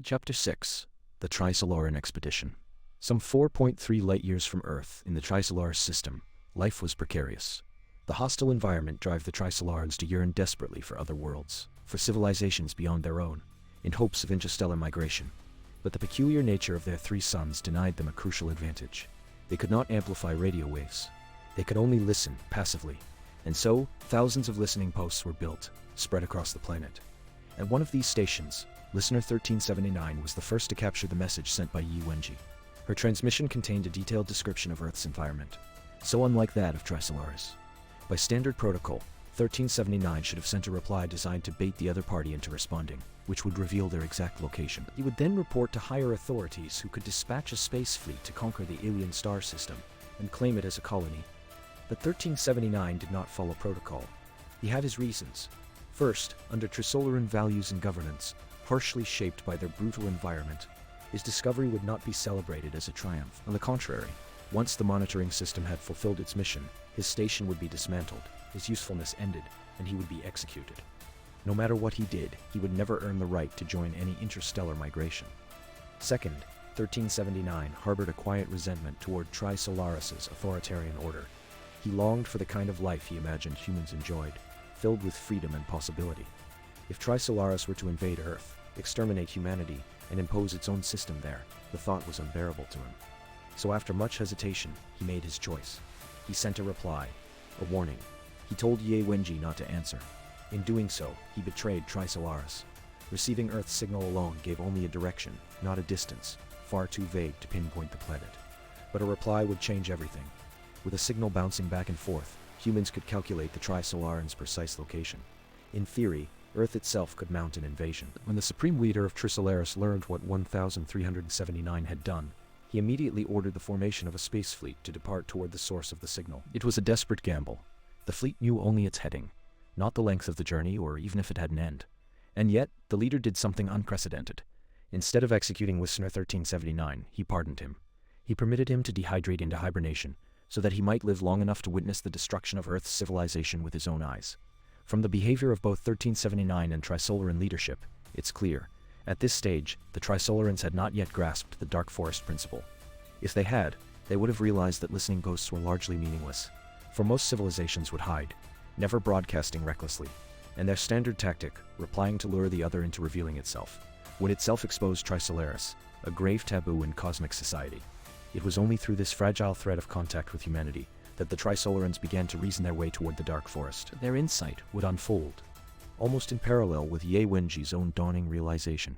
Chapter 6. The Trisolaran Expedition. Some 4.3 light-years from Earth, in the Trisolaran system, life was precarious. The hostile environment drove the Trisolarans to yearn desperately for other worlds, for civilizations beyond their own, in hopes of interstellar migration. But the peculiar nature of their three suns denied them a crucial advantage. They could not amplify radio waves. They could only listen passively, and so thousands of listening posts were built, spread across the planet. At one of these stations, Listener 1379 was the first to capture the message sent by Yi Wenji. Her transmission contained a detailed description of Earth's environment, so unlike that of Trisolaris. By standard protocol, 1379 should have sent a reply designed to bait the other party into responding, which would reveal their exact location. He would then report to higher authorities who could dispatch a space fleet to conquer the alien star system and claim it as a colony. But 1379 did not follow protocol. He had his reasons. First, under Trisolaran values and governance, harshly shaped by their brutal environment, his discovery would not be celebrated as a triumph. On the contrary, once the monitoring system had fulfilled its mission, his station would be dismantled, his usefulness ended, and he would be executed. No matter what he did, he would never earn the right to join any interstellar migration. Second, 1379 harbored a quiet resentment toward Trisolaris' authoritarian order. He longed for the kind of life he imagined humans enjoyed, filled with freedom and possibility. If Trisolaris were to invade Earth, exterminate humanity, and impose its own system there, the thought was unbearable to him. So after much hesitation, he made his choice. He sent a reply, a warning. He told Yi Wenji not to answer. In doing so, he betrayed Trisolaris. Receiving Earth's signal alone gave only a direction, not a distance, far too vague to pinpoint the planet. But a reply would change everything. With a signal bouncing back and forth, humans could calculate the Trisolaran's precise location. In theory, Earth itself could mount an invasion. When the supreme leader of Trisolaris learned what 1379 had done, he immediately ordered the formation of a space fleet to depart toward the source of the signal. It was a desperate gamble. The fleet knew only its heading, not the length of the journey or even if it had an end. And yet, the leader did something unprecedented. Instead of executing Listener 1379, he pardoned him. He permitted him to dehydrate into hibernation, so that he might live long enough to witness the destruction of Earth's civilization with his own eyes. From the behavior of both 1379 and Trisolaran leadership, it's clear, at this stage, the Trisolarans had not yet grasped the Dark Forest principle. If they had, they would have realized that listening ghosts were largely meaningless, for most civilizations would hide, never broadcasting recklessly, and their standard tactic, replying to lure the other into revealing itself, would itself expose Trisolaris, a grave taboo in cosmic society. It was only through this fragile thread of contact with humanity that the Trisolarans began to reason their way toward the Dark Forest. Their insight would unfold, almost in parallel with Yi Wenji's own dawning realization.